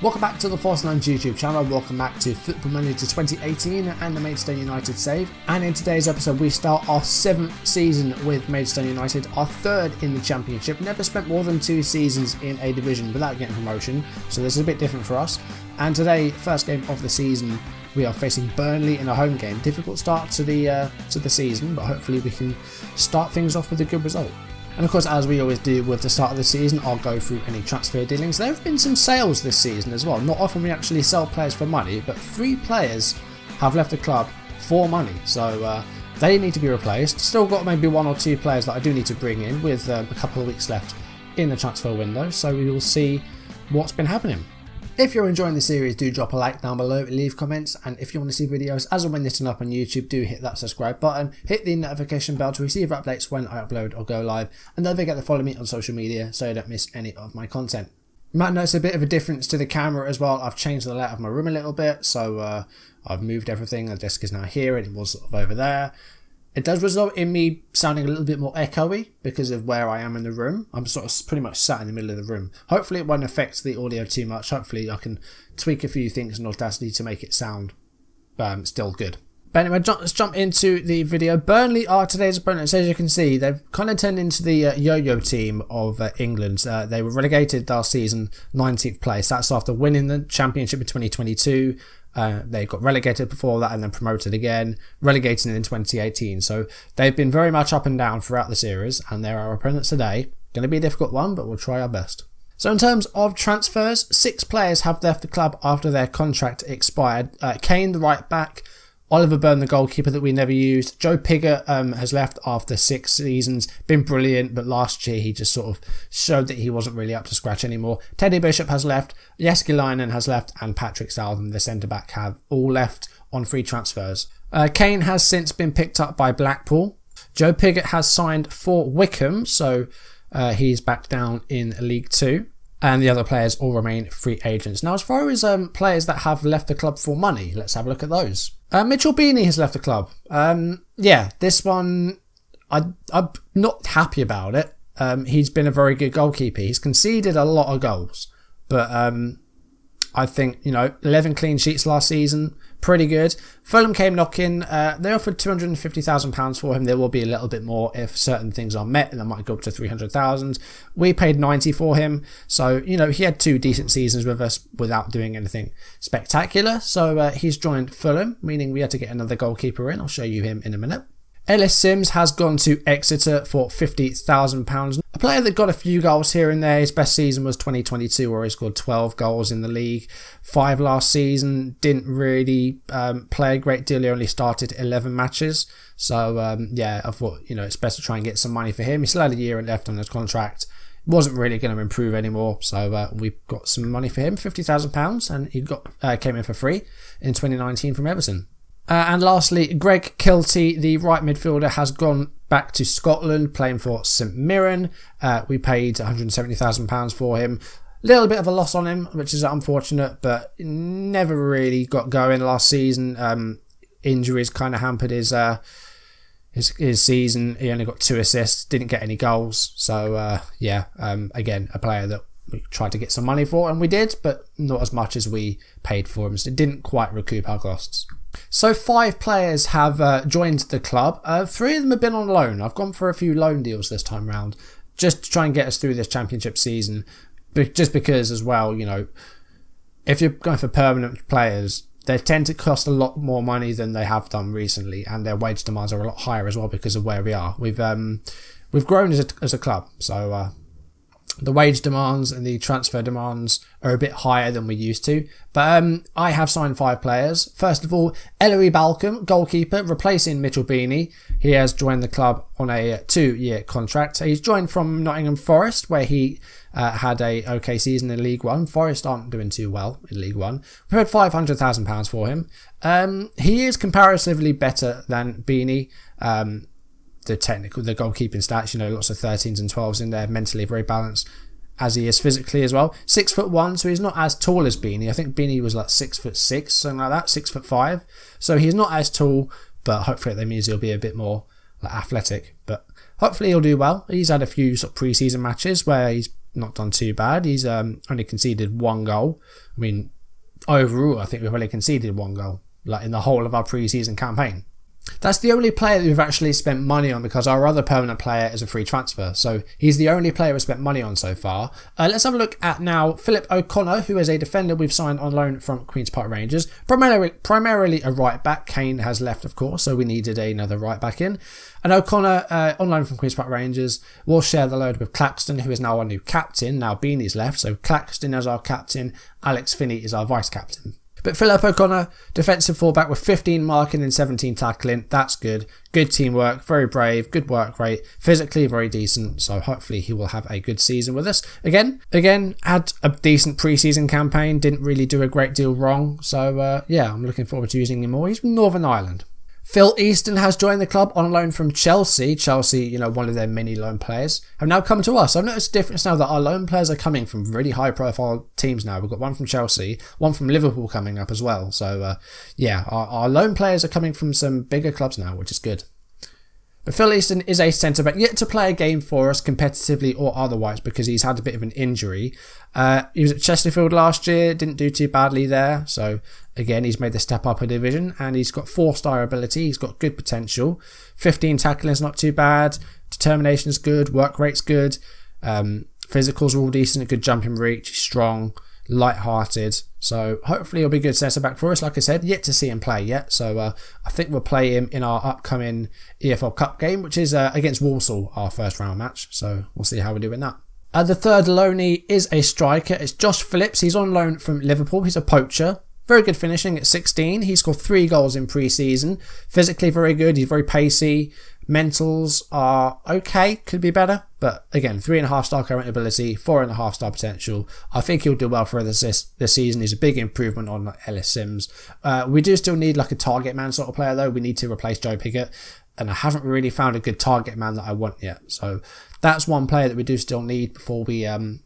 Welcome back to the Force 9's YouTube channel, welcome back to Football Manager 2018 and the Maidstone United save. And in today's episode we start our 7th season with Maidstone United, our 3rd in the Championship. Never spent more than 2 seasons in a division without getting promotion, so this is a bit different for us. And today, first game of the season, we are facing Burnley in a home game. Difficult start to the season, but hopefully we can start things off with a good result. And of course, as we always do with the start of the season, I'll go through any transfer dealings. There have been some sales this season as well. Not often we actually sell players for money, but 3 players have left the club for money. So they need to be replaced. Still got maybe 1 or 2 players that I do need to bring in with a couple of weeks left in the transfer window. So we will see what's been happening. If you're enjoying the series, do drop a like down below, leave comments, and if you want to see videos as and when they turn up on YouTube, do hit that subscribe button, hit the notification bell to receive updates when I upload or go live, and don't forget to follow me on social media so you don't miss any of my content. You might notice a bit of a difference to the camera as well. I've changed the layout of my room a little bit, so I've moved everything. The desk is now here and it was sort of over there. It does result in me sounding a little bit more echoey because of where I am in the room. I'm sort of pretty much sat in the middle of the room. Hopefully it won't affect the audio too much. Hopefully I can tweak a few things in Audacity to make it sound still good. But anyway, let's jump into the video. Burnley are today's opponents. As you can see, they've kind of turned into the yo-yo team of England. They were relegated last season, 19th place. That's after winning the Championship in 2022. They got relegated before that and then promoted again, relegated in 2018. So they've been very much up and down throughout the series, and they're our opponents today. Going to be a difficult one, but we'll try our best. So in terms of transfers, 6 players have left the club after their contract expired. Kane, the right back, Oliver Byrne, the goalkeeper that we never used. Joe Pigott has left after 6 seasons. Been brilliant, but last year he just sort of showed that he wasn't really up to scratch anymore. Teddy Bishop has left. Jeskelainen has left. And Patrick Southern, the centre-back, have all left on free transfers. Kane has since been picked up by Blackpool. Joe Pigott has signed for Wickham, so he's back down in League 2. And the other players all remain free agents. Now, as far as players that have left the club for money, let's have a look at those. Mitchell Beanie has left the club. Yeah, this one, I'm not happy about it. He's been a very good goalkeeper. He's conceded a lot of goals. But I think, 11 clean sheets last season, pretty good. Fulham came knocking. They offered £250,000 for him. There will be a little bit more if certain things are met, and that might go up to 300,000. We paid 90 for him. So, he had 2 decent seasons with us without doing anything spectacular. So he's joined Fulham, meaning we had to get another goalkeeper in. I'll show you him in a minute. Ellis Sims has gone to Exeter for £50,000. A player that got a few goals here and there. His best season was 2022, where he scored 12 goals in the league. 5 last season. Didn't really play a great deal. He only started 11 matches. So, yeah, I thought, it's best to try and get some money for him. He still had a year left on his contract. Wasn't really going to improve anymore. So, we got some money for him, £50,000. And he came in for free in 2019 from Everton. And lastly, Greg Kiltie, the right midfielder, has gone back to Scotland, playing for St Mirren. We paid £170,000 for him. Little bit of a loss on him, which is unfortunate, but never really got going last season. Injuries kind of hampered his season. He only got 2 assists, didn't get any goals. So, again, a player that we tried to get some money for, and we did, but not as much as we paid for him. So it didn't quite recoup our costs. So 5 players have joined the club. 3 of them have been on loan. I've gone for a few loan deals this time round, just to try and get us through this Championship season. Just because as well, if you're going for permanent players, they tend to cost a lot more money than they have done recently, and their wage demands are a lot higher as well because of where we are. We've grown as a club, so the wage demands and the transfer demands are a bit higher than we used to. But I have signed 5 players. First of all, Ellery Balcom, goalkeeper, replacing Mitchell Beanie. He has joined the club on a 2-year contract. He's joined from Nottingham Forest, where he had a okay season in League 1. Forest aren't doing too well in League 1. We paid £500,000 for him. He is comparatively better than Beanie. The goalkeeping stats, lots of 13s and 12s in there, mentally very balanced, as he is physically as well. 6'1", so he's not as tall as Beanie. I think Beanie was like 6'6", something like that, 6'5". So he's not as tall, but hopefully that means he'll be a bit more athletic. But hopefully he'll do well. He's had a few sort of pre-season matches where he's not done too bad. He's only conceded 1 goal. I mean, overall, I think we've only conceded 1 goal, like in the whole of our pre-season campaign. That's the only player that we've actually spent money on, because our other permanent player is a free transfer. So he's the only player we've spent money on so far. Let's have a look at now Philip O'Connor, who is a defender we've signed on loan from Queen's Park Rangers. Primarily a right back. Kane has left, of course, so we needed another right back in. And O'Connor, on loan from Queen's Park Rangers, will share the load with Claxton, who is now our new captain. Now Beanie's left, so Claxton is our captain. Alex Finney is our vice captain. But Philip O'Connor, defensive fullback with 15 marking and 17 tackling. That's good. Good teamwork, very brave, good work rate, physically very decent. So hopefully he will have a good season with us. Again, had a decent pre-season campaign. Didn't really do a great deal wrong. So yeah, I'm looking forward to using him more. He's from Northern Ireland. Phil Easton has joined the club on loan from Chelsea. Chelsea, one of their many loan players, have now come to us. I've noticed a difference now that our loan players are coming from really high-profile teams now. We've got one from Chelsea, one from Liverpool coming up as well. So, yeah, our loan players are coming from some bigger clubs now, which is good. But Phil Easton is a centre-back, yet to play a game for us competitively or otherwise, because he's had a bit of an injury. He was at Chesterfield last year, didn't do too badly there. So, again, he's made the step up a division, and he's got 4-star ability. He's got good potential. 15 tackling is not too bad. Determination is good. Work rate's good. Physicals are all decent. Good jumping reach. Strong. Light-hearted. So hopefully he'll be a good centre-back for us. Like I said, yet to see him play yet. So I think we'll play him in our upcoming EFL Cup game, which is against Walsall, our first round match. So we'll see how we do in that. The third loanee is a striker. It's Josh Phillips. He's on loan from Liverpool. He's a poacher. Very good finishing at 16. He scored 3 goals in pre-season. Physically very good. He's very pacey. Mentals are okay. Could be better. But again, 3.5-star current ability, 4.5-star potential. I think he'll do well for this season. He's a big improvement on Ellis Sims. We do still need like a target man sort of player though. We need to replace Joe Pickett. And I haven't really found a good target man that I want yet. So that's one player that we do still need before we end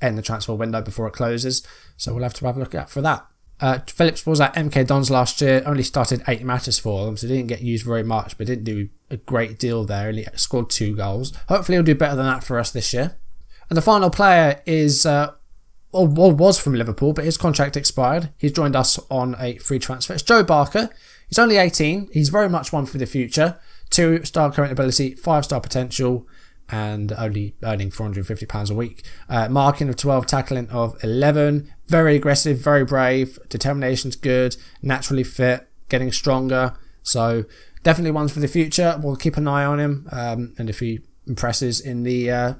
the transfer window, before it closes. So we'll have to have a look at for that. Phillips was at MK Dons last year, only started 8 matches for them, so didn't get used very much, but didn't do a great deal there. Only scored 2 goals. Hopefully he'll do better than that for us this year. And the final player is, was from Liverpool, but his contract expired. He's joined us on a free transfer. It's Joe Barker. He's only 18. He's very much one for the future. 2-star current ability, 5-star potential, and only earning £450 a week. Marking of 12, tackling of 11. Very aggressive, very brave. Determination's good. Naturally fit. Getting stronger. So definitely one for the future. We'll keep an eye on him. And if he impresses in the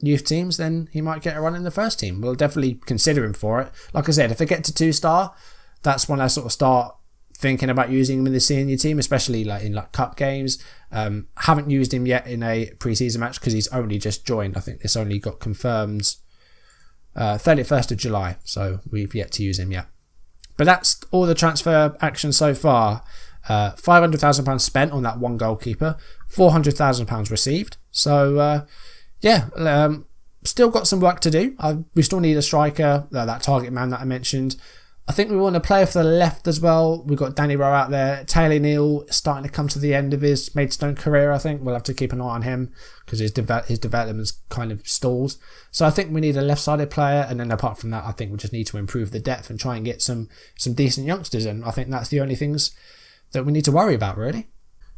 youth teams, then he might get a run in the first team. We'll definitely consider him for it. Like I said, if they get to 2-star, that's when I sort of start thinking about using him in the senior team, especially like in cup games. Haven't used him yet in a pre-season match because he's only just joined. I think this only got confirmed 31st of July, so we've yet to use him yet. But that's all the transfer action so far. £500,000 spent on that one goalkeeper, £400,000 received. So still got some work to do. We still need a striker, that target man that I mentioned. I think we want to play for the left as well. We've got Danny Rowe out there. Taylor Neal starting to come to the end of his Maidstone career, I think. We'll have to keep an eye on him because his development's kind of stalled. So I think we need a left-sided player. And then apart from that, I think we just need to improve the depth and try and get some decent youngsters in. I think that's the only things that we need to worry about, really.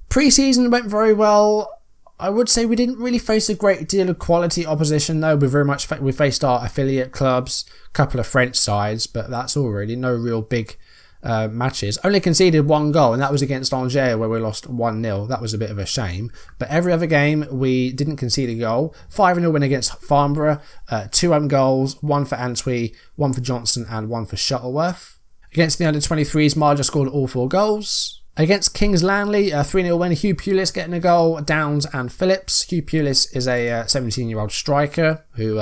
Pre-season went very well. I would say we didn't really face a great deal of quality opposition though. We faced our affiliate clubs, a couple of French sides, but that's all really. No real big matches. Only conceded 1 goal, and that was against Angers where we lost 1-0. That was a bit of a shame. But every other game we didn't concede a goal. 5-0 win against Farnborough, 2 own goals, 1 for Antwi, 1 for Johnson and 1 for Shuttleworth. Against the under-23s, Marja scored all 4 goals. Against Kings Langley, a 3-0 win. Hugh Pulis getting a goal, Downs and Phillips. Hugh Pulis is a 17-year-old striker who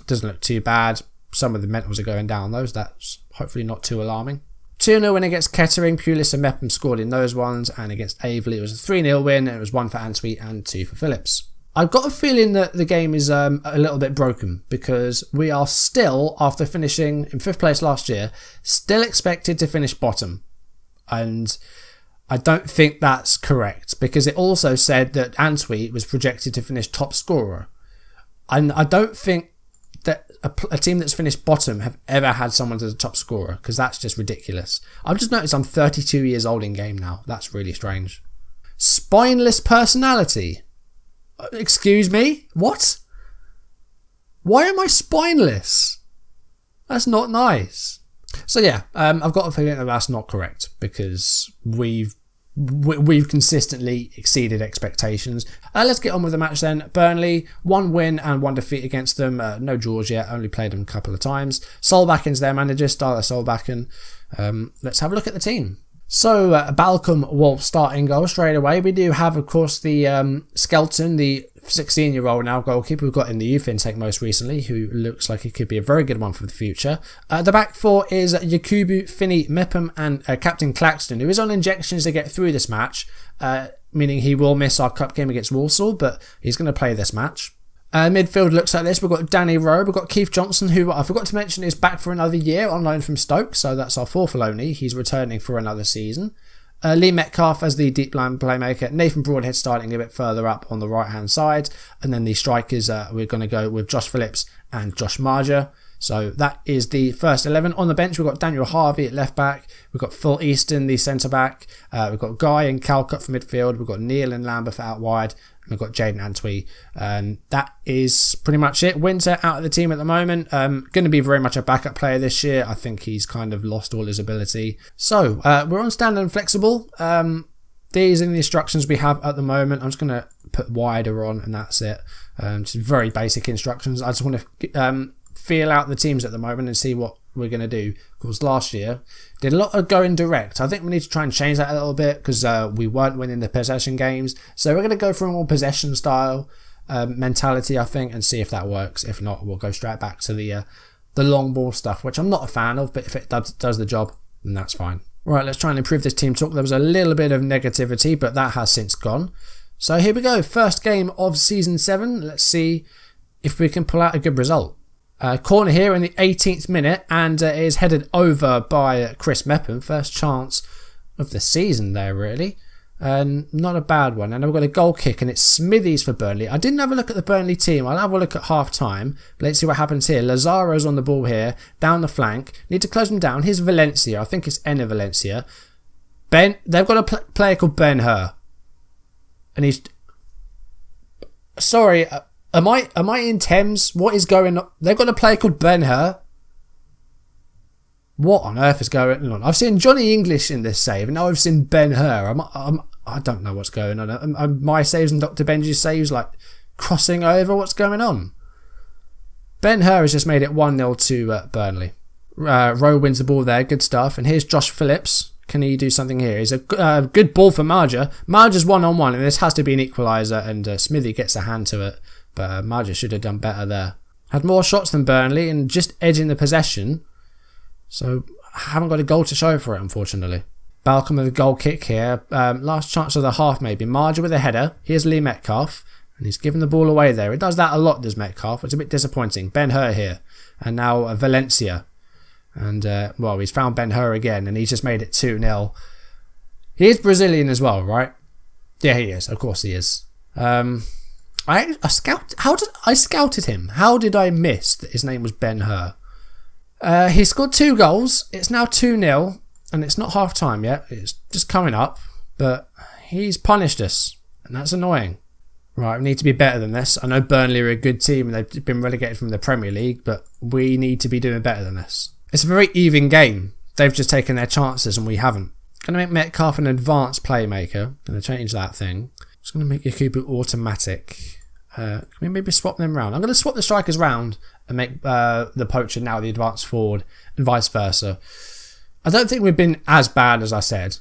doesn't look too bad. Some of the mentals are going down those. That's hopefully not too alarming. 2-0 win against Kettering. Pulis and Mepham scored in those ones. And against Aveley, it was a 3-0 win. And it was 1 for Antwi and 2 for Phillips. I've got a feeling that the game is a little bit broken because we are still, after finishing in 5th place last year, still expected to finish bottom. And I don't think that's correct because it also said that Antwi was projected to finish top scorer. I don't think that a team that's finished bottom have ever had someone as a top scorer, because that's just ridiculous. I've just noticed I'm 32 years old in game now. That's really strange. Spineless personality. Excuse me? What? Why am I spineless? That's not nice. So yeah, I've got a feeling that that's not correct, because we've consistently exceeded expectations. Let's get on with the match then. Burnley, 1 win and 1 defeat against them. No draws yet, only played them a couple of times. Solbacken's their manager, Style Solbakken. Let's have a look at the team. So Balcom will start in goal straight away. We do have, of course, the Skelton, the 16-year-old now goalkeeper we've got in the youth intake most recently, who looks like he could be a very good one for the future. The back four is Yakubu, Finney, Mepham and Captain Claxton, who is on injections to get through this match, meaning he will miss our cup game against Walsall, but he's going to play this match. Midfield looks like this. We've got Danny Rowe, we've got Keith Johnson, who I forgot to mention is back for another year on loan from Stoke, so that's our fourth loanee. He's returning for another season. Lee Metcalf as the deep line playmaker, Nathan Broadhead starting a bit further up on the right hand side, and then the strikers, we're going to go with Josh Phillips and Josh Marger. So that is the first 11. On the bench, we've got Daniel Harvey at left back, we've got Phil Easton, the centre back, we've got Guy and Calcutt for midfield, we've got Neil and Lambeth out wide, and we've got Jaden Antwi. That is pretty much it. Winter out of the team at the moment, going to be very much a backup player this year. I think he's kind of lost all his ability. So we're on standard and flexible. These are the instructions we have at the moment. I'm just going to put wider on and that's it. Just very basic instructions. I just want to feel out the teams at the moment and see what we're going to do. Because last year did a lot of going direct. I think we need to try and change that a little bit, because we weren't winning the possession games. So we're going to go for a more possession style mentality, I think, and see if that works. If not, we'll go straight back to the long ball stuff, which I'm not a fan of, but if it does the job, then that's fine. Right, let's try and improve this team talk. There was a little bit of negativity, but that has since gone. So here we go. First game of Season 7. Let's see if we can pull out a good result. Corner here in the 18th minute, and it is headed over by Chris Mepham. First chance of the season there, really. Not a bad one. And then we've got a goal kick, and it's Smithies for Burnley. I didn't have a look at the Burnley team. I'll have a look at half time. But let's see what happens here. Lazaro's on the ball here, down the flank. Need to close them down. Here's Valencia. I think it's Enna Valencia. They've got a player called Ben Hur. And he's... Sorry, am I in Thames? What is going on? They've got a player called Ben Hur. What on earth is going on? I've seen Johnny English in this save, and now I've seen Ben Hur. I don't know what's going on. My saves and Dr. Benji's saves like crossing over. What's going on? Ben Hur has just made it 1-0 to Burnley. Rowe wins the ball there. Good stuff. And here's Josh Phillips. Can he do something here? He's a good ball for Marger. Marger's 1-on-1, and this has to be an equaliser, and Smithy gets a hand to it. But Marger should have done better there. Had more shots than Burnley and just edging the possession. So I haven't got a goal to show for it, unfortunately. Balcom with a goal kick here. Last chance of the half maybe. Marger with a header. Here's Lee Metcalf. And he's given the ball away there. He does that a lot, does Metcalf. It's a bit disappointing. Ben Hur here. And now Valencia. And, well, he's found Ben Hur again. And he's just made it 2-0. He is Brazilian as well, right? Yeah, he is. Of course he is. I scouted him. How did I miss that his name was Ben Hur? He scored 2 goals. It's now 2-0, and it's not half time yet. It's just coming up, but he's punished us, and that's annoying. Right, we need to be better than this. I know Burnley are a good team, and they've been relegated from the Premier League, but we need to be doing better than this. It's a very even game. They've just taken their chances, and we haven't. Going to make Metcalf an advanced playmaker. Going to change that thing. Just going to make Yakubu automatic. Can we maybe swap them round? I'm going to swap the strikers round and make the poacher now the advanced forward and vice versa. I don't think we've been as bad as I said,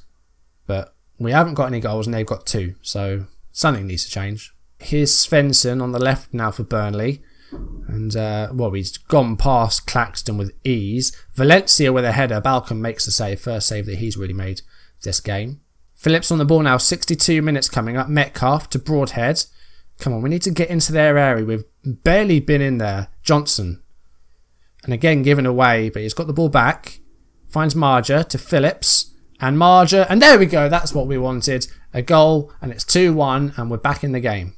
but we haven't got any goals and they've got 2, so something needs to change. Here's Svensson on the left now for Burnley, and well, he's gone past Claxton with ease. Valencia with a header. Balcom makes the save, first save that he's really made this game. Phillips on the ball now, 62 minutes coming up. Metcalf to Broadhead. Come on, we need to get into their area. We've barely been in there. Johnson. And again, given away, but he's got the ball back. Finds Marger to Phillips. And Marger. And there we go. That's what we wanted. A goal. And it's 2-1. And we're back in the game.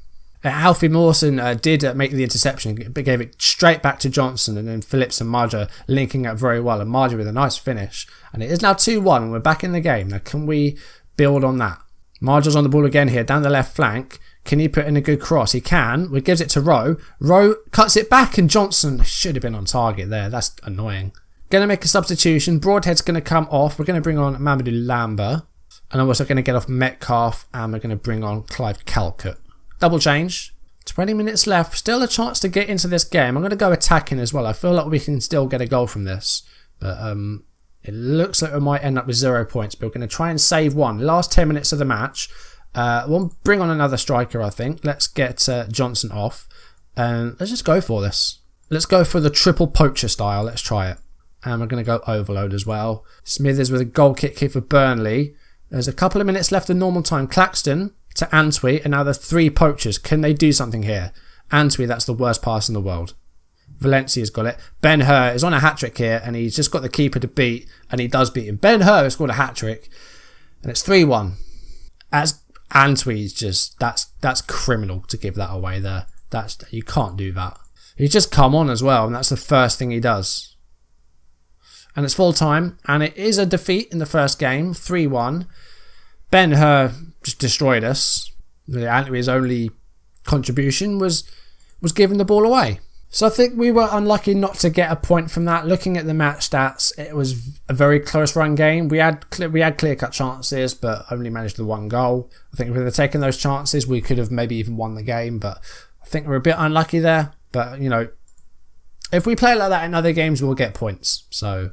Alfie Mawson did make the interception, but gave it straight back to Johnson, and then Phillips and Marja linking up very well, and Marja with a nice finish. And it is now 2-1, and we're back in the game. Now, can we build on that? Marja's on the ball again here, down the left flank. Can he put in a good cross? He can. We gives it to Rowe. Rowe cuts it back, and Johnson should have been on target there. That's annoying. Going to make a substitution. Broadhead's going to come off. We're going to bring on Mamadou Lamba. And I'm also going to get off Metcalf, and we're going to bring on Clive Calcutt. Double change. 20 minutes left. Still a chance to get into this game. I'm going to go attacking as well. I feel like we can still get a goal from this. But it looks like we might end up with 0 points. But we're going to try and save one. Last 10 minutes of the match. We'll bring on another striker, I think. Let's get Johnson off. And let's just go for this. Let's go for the triple poacher style. Let's try it. And we're going to go overload as well. Smithers with a goal kick here for Burnley. There's a couple of minutes left of normal time. Claxton to Antwi, and now the 3 poachers. Can they do something here? Antwi, that's the worst pass in the world. Valencia's got it. Ben Hur is on a hat-trick here, and he's just got the keeper to beat, and he does beat him. Ben Hur has scored a hat-trick, and it's 3-1. As Antwi's just, that's criminal to give that away there. You can't do that. He's just come on as well, and that's the first thing he does. And it's full time, and it is a defeat in the first game, 3-1. Ben Hur just destroyed us. Antwi's only contribution was giving the ball away. So I think we were unlucky not to get a point from that. Looking at the match stats, it was a very close run game. We had clear-cut chances, but only managed the 1 goal. I think if we had taken those chances, we could have maybe even won the game, but I think we're a bit unlucky there. But, you know, if we play like that in other games, we'll get points. So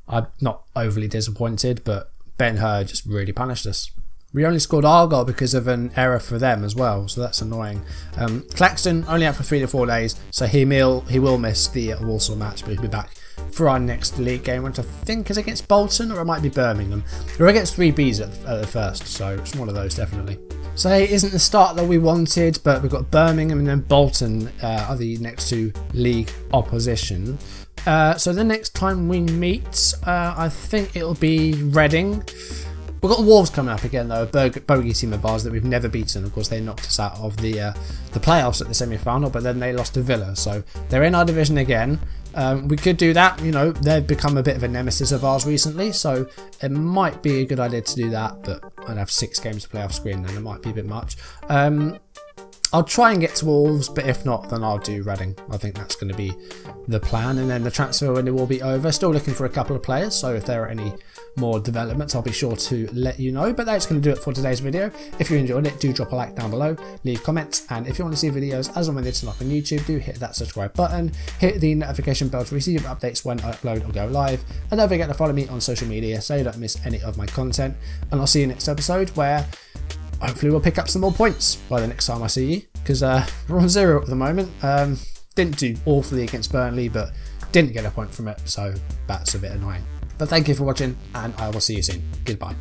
I'm not overly disappointed, but Ben Hur just really punished us. We only scored our goal because of an error for them as well, so that's annoying. Claxton only out for 3 to 4 days, so he will miss the Walsall match, but he'll be back for our next league game, which I think is against Bolton, or it might be Birmingham. We're against 3Bs at the first, so it's one of those definitely. So it isn't the start that we wanted, but we've got Birmingham and then Bolton are the next 2 league opposition. So the next time we meet, I think it'll be Reading. We've got Wolves coming up again though, a bogey team of ours that we've never beaten. Of course, they knocked us out of the playoffs at the semi-final, but then they lost to Villa, so they're in our division again. We could do that. You know, they've become a bit of a nemesis of ours recently, so it might be a good idea to do that, but I'd have 6 games to play off screen, and it might be a bit much. I'll try and get to Wolves, but if not, then I'll do Reading. I think that's going to be the plan, and then the transfer window will be over. Still looking for a couple of players, so if there are any more developments, I'll be sure to let you know. But that's going to do it for today's video. If you enjoyed it, do drop a like down below, leave comments, and if you want to see videos as and when they turn up on YouTube, do hit that subscribe button, hit the notification bell to receive updates when I upload or go live, and don't forget to follow me on social media so you don't miss any of my content. And I'll see you next episode, where hopefully we'll pick up some more points by the next time I see you, because we're on 0 at the moment. Didn't do awfully against Burnley, but didn't get a point from it, so that's a bit annoying. But thank you for watching, and I will see you soon. Goodbye.